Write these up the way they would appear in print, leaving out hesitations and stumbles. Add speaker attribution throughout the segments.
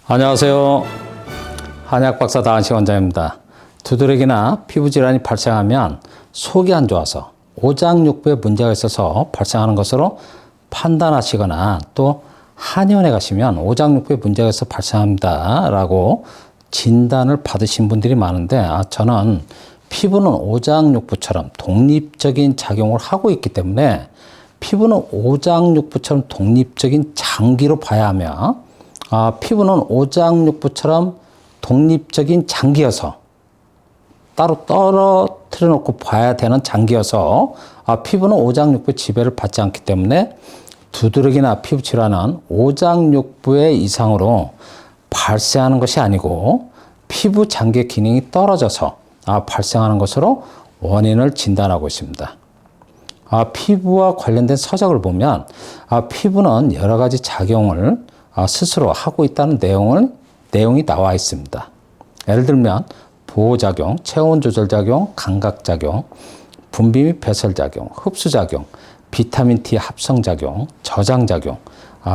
Speaker 1: 안녕하세요. 한약박사 다한식 원장입니다. 두드러기나 피부질환이 발생하면 속이 안 좋아서 오장육부에 문제가 있어서 발생하는 것으로 판단하시거나 또 한의원에 가시면 오장육부에 문제가 있어서 발생합니다 라고 진단을 받으신 분들이 많은데 저는 피부는 오장육부처럼 독립적인 작용을 하고 있기 때문에 피부는 오장육부처럼 독립적인 장기로 봐야 하며 피부는 오장육부처럼 독립적인 장기여서 따로 떨어뜨려 놓고 봐야 되는 장기여서 피부는 오장육부의 지배를 받지 않기 때문에 두드러기나 피부 질환은 오장육부의 이상으로 발생하는 것이 아니고 피부 장기의 기능이 떨어져서 발생하는 것으로 원인을 진단하고 있습니다. 피부와 관련된 서적을 보면 피부는 여러 가지 작용을 스스로 하고 있다는 내용이 나와 있습니다. 예를 들면 보호작용, 체온 조절작용, 감각작용, 분비 및 배설작용, 흡수작용, 비타민 T 합성작용, 저장작용,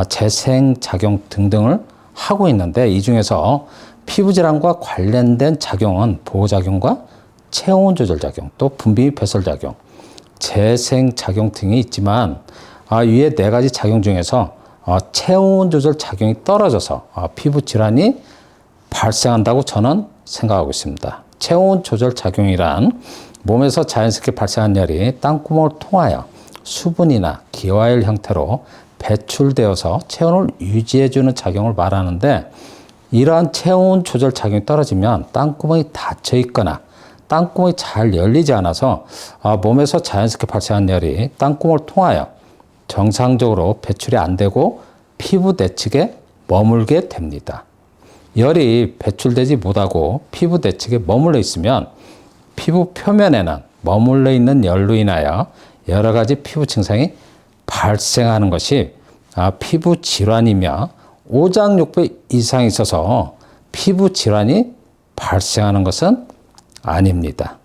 Speaker 1: 재생작용 등등을 하고 있는데 이 중에서 피부질환과 관련된 작용은 보호작용과 체온 조절작용, 또 분비 및 배설작용, 재생작용 등이 있지만 위에 네 가지 작용 중에서 체온 조절 작용이 떨어져서 피부 질환이 발생한다고 저는 생각하고 있습니다. 체온 조절 작용이란 몸에서 자연스럽게 발생한 열이 땀구멍을 통하여 수분이나 기화열 형태로 배출되어서 체온을 유지해주는 작용을 말하는데 이러한 체온 조절 작용이 떨어지면 땀구멍이 닫혀 있거나 땀구멍이 잘 열리지 않아서 몸에서 자연스럽게 발생한 열이 땀구멍을 통하여 정상적으로 배출이 안 되고 피부 내측에 머물게 됩니다. 열이 배출되지 못하고 피부 내측에 머물러 있으면 피부 표면에는 머물러 있는 열로 인하여 여러 가지 피부 증상이 발생하는 것이 피부 질환이며 오장육부에 이상이 있어서 피부 질환이 발생하는 것은 아닙니다.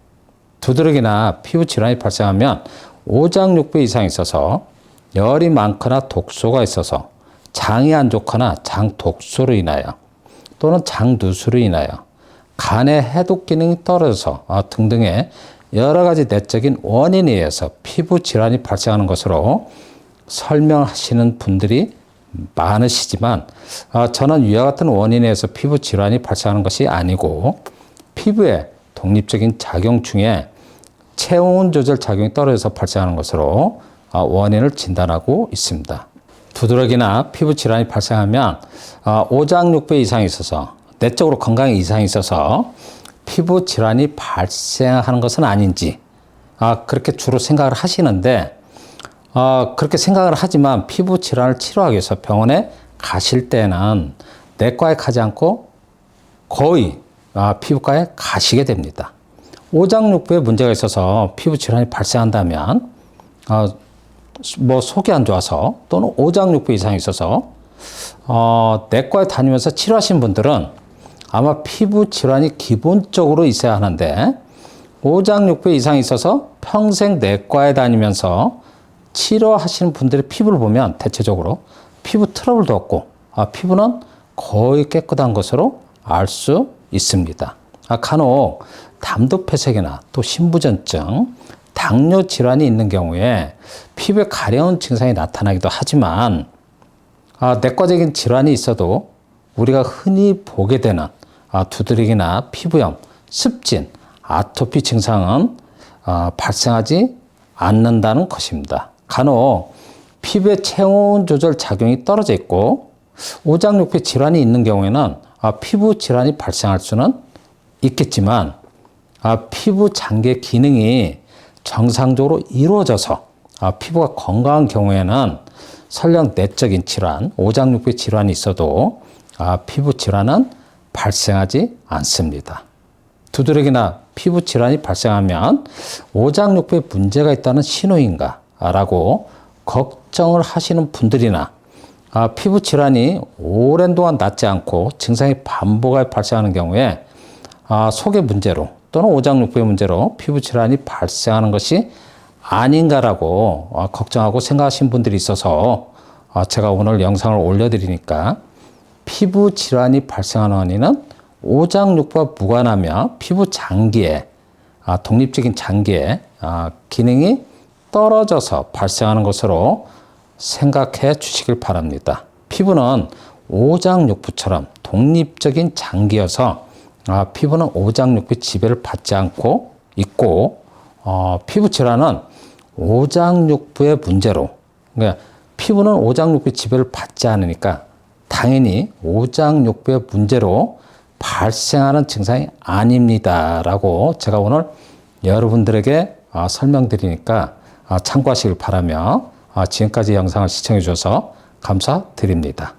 Speaker 1: 두드러기나 피부 질환이 발생하면 오장육부에 이상이 있어서 열이 많거나 독소가 있어서 장이 안 좋거나 장 독소로 인하여 또는 장 누수로 인하여 간의 해독 기능이 떨어져서 등등의 여러 가지 내적인 원인에 의해서 피부 질환이 발생하는 것으로 설명하시는 분들이 많으시지만 저는 위와 같은 원인에 의해서 피부 질환이 발생하는 것이 아니고 피부의 독립적인 작용 중에 체온 조절 작용이 떨어져서 발생하는 것으로 원인을 진단하고 있습니다. 두드러기나 피부 질환이 발생하면 오장육부에 이상이 있어서 내적으로 건강에 이상이 있어서 피부 질환이 발생하는 것은 아닌지 그렇게 주로 생각을 하시는데 그렇게 생각을 하지만 피부 질환을 치료하기 위해서 병원에 가실 때는 내과에 가지 않고 거의 피부과에 가시게 됩니다. 오장육부에 문제가 있어서 피부 질환이 발생한다면 속이 안 좋아서 또는 오장육부 이상이 있어서 내과에 다니면서 치료하신 분들은 아마 피부 질환이 기본적으로 있어야 하는데 오장육부 이상이 있어서 평생 내과에 다니면서 치료하시는 분들의 피부를 보면 대체적으로 피부 트러블도 없고 피부는 거의 깨끗한 것으로 알 수 있습니다. 간혹 담도폐색이나 또 신부전증, 당뇨 질환이 있는 경우에 피부에 가려운 증상이 나타나기도 하지만 내과적인 질환이 있어도 우리가 흔히 보게 되는 두드러기나 피부염, 습진, 아토피 증상은 발생하지 않는다는 것입니다. 간혹 피부의 체온 조절 작용이 떨어져 있고 오장육부에 질환이 있는 경우에는 피부 질환이 발생할 수는 있겠지만 피부 장기의 기능이 정상적으로 이루어져서 피부가 건강한 경우에는 설령 내적인 질환, 오장육부의 질환이 있어도 피부 질환은 발생하지 않습니다. 두드러기나 피부 질환이 발생하면 오장육부에 문제가 있다는 신호인가 라고 걱정을 하시는 분들이나 피부 질환이 오랜 동안 낫지 않고 증상이 반복하여 발생하는 경우에 속의 문제로 또는 오장육부의 문제로 피부 질환이 발생하는 것이 아닌가라고 걱정하고 생각하신 분들이 있어서 제가 오늘 영상을 올려드리니까 피부 질환이 발생하는 원인은 오장육부와 무관하며 피부 장기에 독립적인 장기에 기능이 떨어져서 발생하는 것으로 생각해 주시길 바랍니다. 피부는 오장육부처럼 독립적인 장기여서 피부는 오장육부의 지배를 받지 않고 있고 피부 질환은 오장육부의 문제로, 그러니까 피부는 오장육부의 지배를 받지 않으니까 당연히 오장육부의 문제로 발생하는 증상이 아닙니다라고 제가 오늘 여러분들에게 설명드리니까 참고하시길 바라며 지금까지 영상을 시청해 주셔서 감사드립니다.